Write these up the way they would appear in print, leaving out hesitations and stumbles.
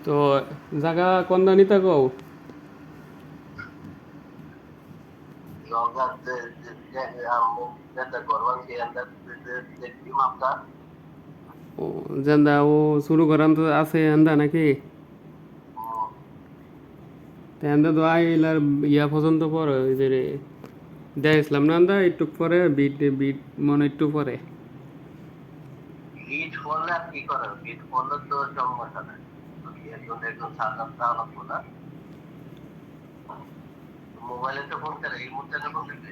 তো জায়গা কোনটা নিতে কও? ও জান্দা ও শুরু করান তো আছে আন্দা নাকি? তা আন্দা তো আইলার ইয়া পর্যন্ত পরে ওই যে রে দেখলাম না আন্দা একটু পরে বিট বিট মনে একটু পরে হিট করলে আর কি করার, হিট করলে তো সমস্যা নাই। তুমি একজন একজন সাধারণ চালাবো না, মোবাইলে তো ফোন করে এই মুহূর্তে তো ফোন করবে।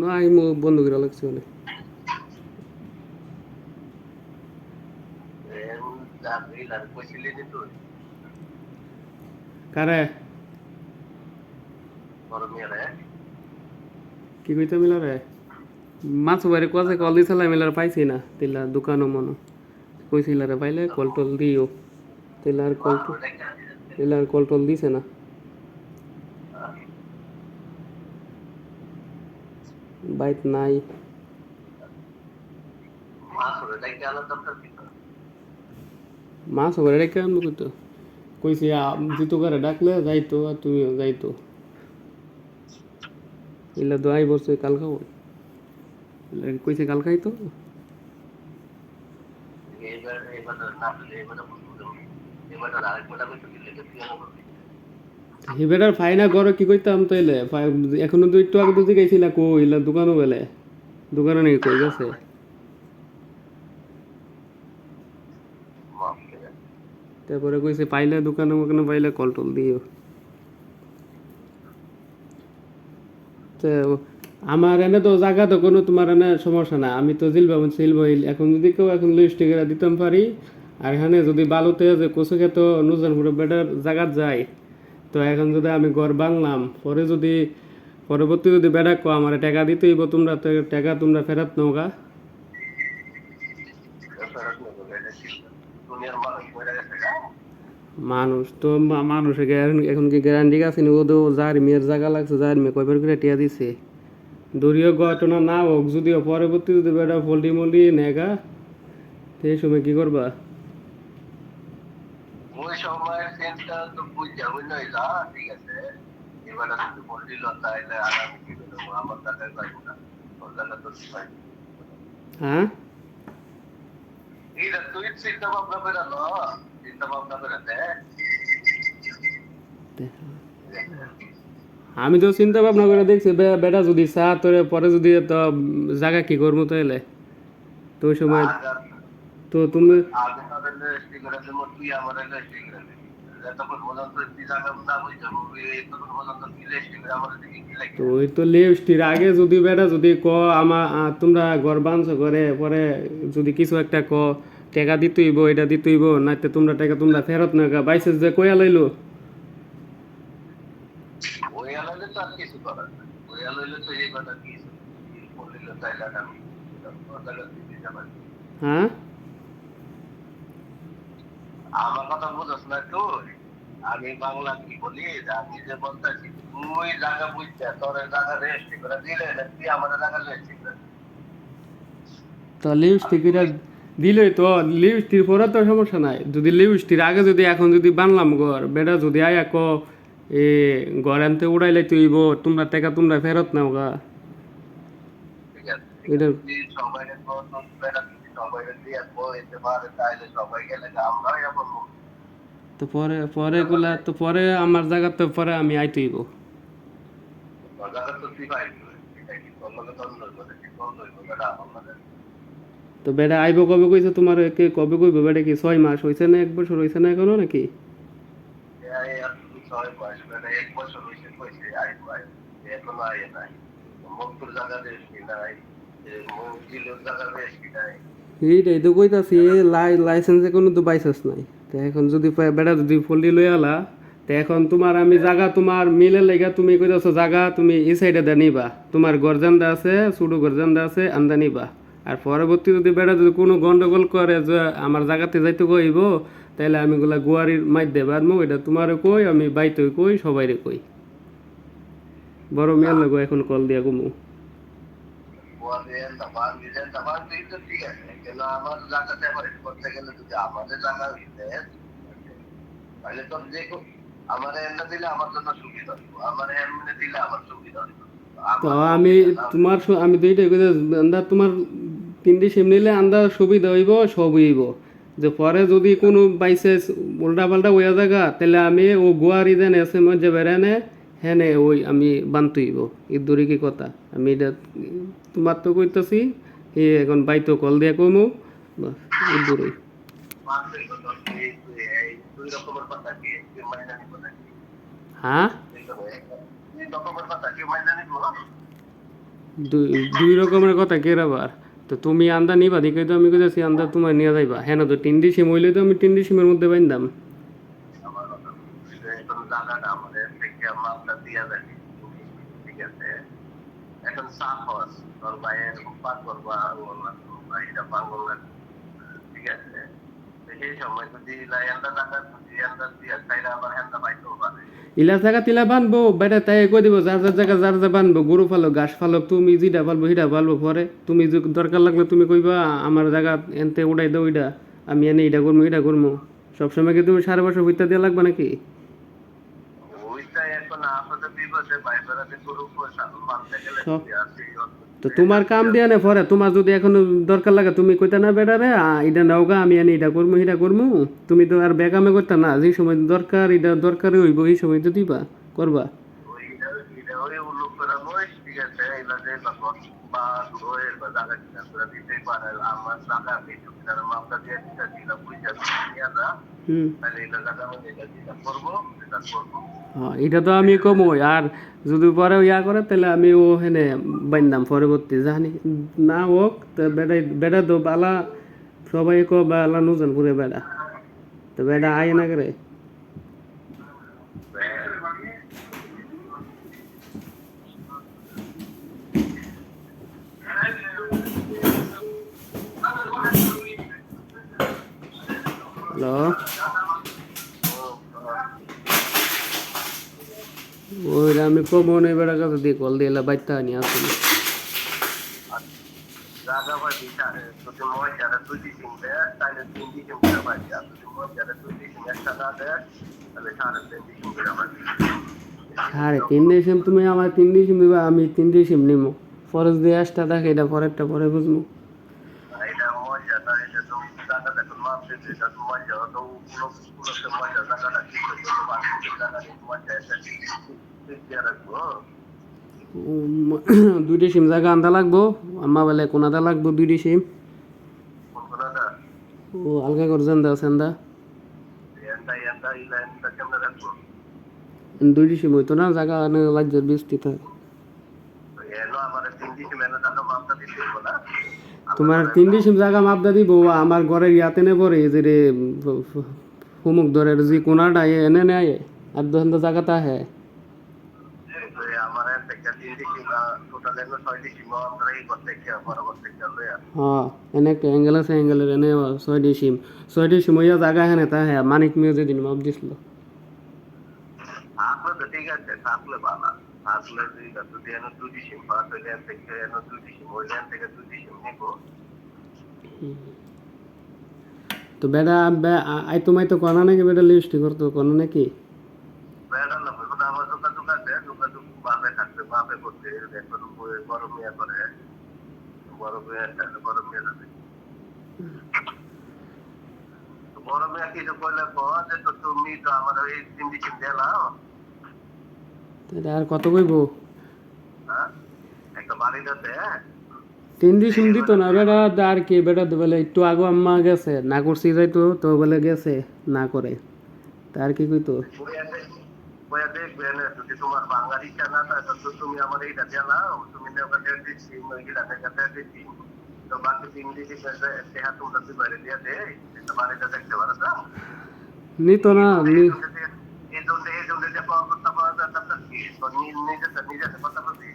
নাই বন্ধ করে লাগছে অনেক কইছিলি যে তুই কারে বড় মেয়েরে কি কইতে মিলা রে মাছ বাইরে কোয়াছে কল দিছিলাম মিলার পাইছি না তিলা দোকানও মনো কইছিল রে পাইলে কল টল দিও তিলার কল মাছ ওটা কেন দিতে? তিলার কল টল দিছে না বাইত নাই মাছ ওটা কেন দরকার কি? মাছ বাইরে রেখে আনবো কইতো কইছি জিতু করে ডাকলে যাইতো আর তুমিও যাইতো এলা দোয়াই বসে কাল খাবো কইছে কাল খাইতো এবার এবার না পেলে এবার বুঝবো, এবার আরেক বেলা কইতে দিলে তো তুই আমার করবি। হিবেটার ফাইনা ঘরে কি কইতাম তাইলে এখনো তো একটু আগে তো জিগাইছিলা কইলা দোকানও বেলে দোকানে নাকি কই গেছে মাছ খেয়ে। তারপরে কইছে পাইলে দোকানে মোকানে পাইলে কল টল দিও তো আমার এনে তো জায়গা তো কোনো তোমার এনে সমস্যা না আমি তো সিলবাইল এখন যদি কেউ এখন লিস্ট করে দিতাম পারি আর এখানে যদি বালুতে যে কচু খেত নুজানপুরে বেটার জায়গা যায় তো এখন যদি আমি ঘর বাংলাম পরে যদি পরবর্তী যদি বেড়া কো আমার টাকা দিতে হইব তোমরা তো টাকা তোমরা ফেরত নৌকা দুনিয়ার মানুষ মরে গেছে গা। মানুষ তো মানুষের এখন কি গ্যারান্টি আছে নি ও তো যার মেয়ের জায়গা লাগছে যার মেয়ে কয়বার করে টিয়া দিছে দলীয় ঘটনা না হোক যদিও পরবর্তী যদি বেটা ফল্টি মল্টি নেগা সেই সময় কি করবা ওই সময়ের সেন্সটা তো বুঝতে হবে না, যা ঠিক আছে। এবার যদি বললি তাহলে আগামী কি করবো, আমার টাকায় পাইবো না, তোর টাকা তো পাই। হ্যাঁ এইটা তুই চিন্তা ভাবনা করে ল, চিন্তা ভাবনা করে দেখ। আমি তো চিন্তা ভাবনা করে দেখছি বেটা যদি চা তোরে পরে যদি তো জায়গা কি করবো তাইলে তো ওই সময় আগে তো তুমি আগে তাদের রেজিস্ট্রি করে দেবো, তুই আমার রেজিস্ট্রি করে দিবি। যতক্ষণ পর্যন্ত তুই জায়গা না বুঝতে পারবি, ততক্ষণ পর্যন্ত তুই রেজিস্ট্রি করে আমার দিকে কি তো লাগে। ওই তো লিস্টির আগে যদি বেটা যদি ক আমার তোমরা ঘর বাঁধছো করে পরে যদি কিছু একটা ক টাকা দিতেইব এটা দিতেইব নাইতে তোমরা টাকা তোমরা ফেরত না বাইসে যে কয়া লাইলো ওই আলাদা তো আর কিছু করার না, ওই আলাদা তো এই কথা কি বললিল তাইলে আমি টাকা দিতে যাবেন। হ্যাঁ আমার কথা বুঝছ না তুই, আমি বাংলা কি বলি, আমি যে বলতেছি তুই জায়গা বুঝতে তোর জায়গা রেজিস্ট্রি করে দিলে না, তুই আমার জায়গা রেজিস্ট্রি করে দিবি। তো লিপস্টিকটা দিলই তো লিপস্টির পরে তো সমস্যা নাই যদি লিপস্টির আগে যদি এখন যদি বানলাম ঘর বেটা যদি আয়া ক এ ঘর আনতে উড়াইলে তুইব তোমরা টাকা তোমরা ফেরত নাও গা ঠিক আছে, ঠিক এটা আছে, তুই সবাই সবাই দিয়ে বলতে পারে তাইলে সবাই গেলে আমরাও এখন তো পরে পরে গুলা তো পরে আমার জায়গা তো পরে আমি আইতেইব জায়গা তো তুই পাইবি, এটা কি তোর লগে দ্বন্দ্ব হইব, কি দ্বন্দ্ব হইব বেটা আমাদের। তো বেটা আইব কবে কইছে তোমার কে কবে কইব বেটা কি 6 মাস হইছে না 1 বছর হইছে না এখনো নাকি এই আর তুই ছয় বয়স বেটা, 1 বছর হয়েছে কইছে আইবো আইবো, এখনো আয় নাই। মুক্তর জায়গা রেস্টি নাই, মুক্তিলোর জায়গা রেস্টি নাই। এইটাই তো কইতাছি লাইসেন্স এখনো তো বাইসাস নাই তো এখন যদি বেটা যদি ফল্লি লই আলা তো এখন তোমার আমি জায়গা তোমার মিলে লেগা তুমি কইতাছো জায়গা তুমি এই সাইডে দা নিবা তোমার গরজান্দা আছে সুডু গরজান্দা আছে আন্দা নিবা আর পরবর্তী যদি বেটা যদি কোনো গন্ডগোল করে যে আমার জায়গাতে যাইতে কইব তাহলে আমি গুলা গুয়ারির মাইর দেবা এটা তোমারও কই আমি বাইতে কই সবাইরে কই বড় মেয়ের লাগো এখন কল দিয়া কমু আমার জায়গাতে আমার করতে গেলে যদি আমাদের জায়গা হইতে তাহলে তো যে আমার এমনি দিলে আমার জন্য সুবিধা হতো, আমার এমনি দিলে আমার সুবিধা হতো। তো আমার আমি সুবিধা না হলে তোমার আমি তো এইটাই কইতে আন্দা তোমার 3D সিম নিলে আন্দা সুবিধা হইব সব হইব যে পরে যদি কোনো বাইসেস উল্টা পাল্টা হইয়া জায়গা তাহলে আমি ও গোয়ারি দেন এসে মধ্যে বেড়ানে হ্যাঁ ওই আমি বানতইব এর দূরে কি কথা আমি এটা তোমার তো কইতাছি এ এখন বাইতো কল দিয়ে কমু বাস এর দূরেই মাসের জন্য এই দুই রকমের কথা কি কেউ মাইনা নিব নাকি? হ্যাঁ এই রকমের কথা কেউ মাইনা নিব? দুই দুই রকমের কথা কে আবার তো তুমি আন্দা নিবা দেখে তো আমি কইতাছি আন্দা তোমার নিয়ে যাইবা হ্যাঁ না তো 3D সিম হইলে তো আমি 3D সিমের মধ্যে বাইন্দাম আমার কথা এখন জায়গাটা আমাদের থেকে মাপটা দিয়া যায়, ঠিক আছে? এখন সাফ হস তোর ভাইয়ের পার করবা ভাইটা পাঙ্গল, ঠিক আছে? তো সেই সময় যদি লাইনটা টাকা যদি এন্ডা দিয়া চাইলে আবার হ্যান্ডা পাইতেও পারে। ইলা জায়গা তিলা বানবো বেটা তাই কই দিব যার যার জায়গা যার যা বানবো গরু ফালো ঘাস ফালো তুমি যেটা পালবো সেটা পালবো পরে তুমি যদি দরকার লাগলে তুমি কইবা আমার জায়গা এনতে উড়াই দাও ওইটা আমি এনে এটা করবো এটা করবো সবসময় কি তুমি 5.5 ভিত্তা দিয়ে লাগবে নাকি ওইটা এখন আপাতত বিপদে ভাই বেড়াতে গরু পয়সা মানতে গেলে সব কি আছে? তো তোমার কাম দিয়ে নে পরে তোমার যদি এখন দরকার লাগে তুমি কইতা না বেটা রে এটা নাও গা আমি এনে এটা করবো এটা করবো তুমি তো আর বেকামে করতে না যে সময় দরকার এটা দরকারই হইব এই সময় তো দিবা করবা ওইটা ওই উল্লেখ করা নয়, ঠিক আছে? এবার যে বা রয়ের বা জায়গা কিনা করে দিতেই পারে, আমার জায়গা পেয়েছি তারা মাপটা দিয়ে দিতে দিলাম বুঝতে নিয়ে যা, হুম তাহলে এটা জায়গা আমি এটা করবো এটা করবো। হ্যাঁ এটা তো আমি কমই আর যদি পরে ইয়া করে তাহলে আমি ও হেনে বাইন্দাম পরবর্তী জানি না হোক তো বেড়াই বেড়া তো বালা সবাই কো বালা নুজন করে বেড়া তো বেড়া আয় না করে হ্যালো ওই আমি কমো নেই বেড়া কাছে দিয়ে কল দিয়ে এলা বাইতে আনি আসলে জায়গা বা দিশা যদি মজারা দুই দিন দেয় তাহলে 3 দিন করে পাই, আর যদি মজারা 2 দিন একটা না দেয় তাহলে 3.5 দিন করে পাই। 3.5 সিম তুমি আমার 3D সিম দিবা আমি 3D সিম নিমো ফরজ দিয়ে আসটা দেখে এটা পরেরটা পরে বুঝবো এটা মজাটা এটা তো জায়গা দেখুন মাপ দিতে এটা তো মজা তো পুরো মজা জায়গাটা ঠিক করে তো বাকি জায়গা মজা এটা ঠিক দিয়ে রাখবো। 2টি সিম জায়গা আনতে লাগবো আম্মা বলে কোনাতে লাগবো 2টি সিম কোন কোনটা ও আলগা করে জানদা সেন্দা এন্ডা ইলা কেমনে রাখবো? 2টি সিম হইতো না জায়গা লাগছে 20টি থাকে এলো আমার 3 দিন মেলা টাকা মাপটা দিতে হবে না? তোমার 3D সিম জায়গা মাপদা দিব আমার ঘরের ইয়াতে নে পরে যে রে হুমুক ধরে যে কোনাটা এনে নেয় আর দোকান জায়গাটা হ্যাঁ আমার থেকে 3 দিন টোটাল এলো 6 দিন আমরা এই করতে কি পরবর্তী চলবে। হ্যাঁ এনে একটা অ্যাঙ্গেল আছে অ্যাঙ্গেলের এনে 6টি সিম 6টি সিম হইয়া জায়গা হ্যাঁ তা হ্যাঁ মানিক মিয়া যেদিন মাপ দিছিল থাকলে তো ঠিক আছে, থাকলে ভালো। থাকলে যদি এনে 2 দিন পাস হইলে থেকে এনে 2 দিন হইলে থেকে 2 দিন নিবো। তো বেটা আই তোমায় তো কনা নাকি বেটা লিস্ট করতো কোনো নাকি বেড়া না বলবো আমার দোকান বাপে থাকবে বাপে করতে এখন বড় মেয়ে করে বড় মেয়ে যাবে বড় মেয়ে কিছু করলে যে তো তুমি তো আমার ওই 3 দিন দিলাম, তাহলে আর কত কইবো হ্যাঁ একটা বাড়ি দিতে 3D সিম দিত না বেটা আর কি বেটা তো বলে একটু আগে আম্মা গেছে না করছি যাইতো তো বলে গেছে না করে তার কি কইতো বইয়া দেখবে না যদি তোমার বাঙালি ইচ্ছা না থাকে তো তুমি আমার এইটা দিলাম তুমি ওখানে দিচ্ছি ওইগুলা থেকে দিচ্ছি তো বাকি 3 দিন দেহা তোমরা তুই বাইরে দিয়ে দে একটা বাড়িটা দেখতে পারো তো নিত না এই জন্য যে পাওয়া করতে পাওয়া যায় তার কি নিজে কথা বলবি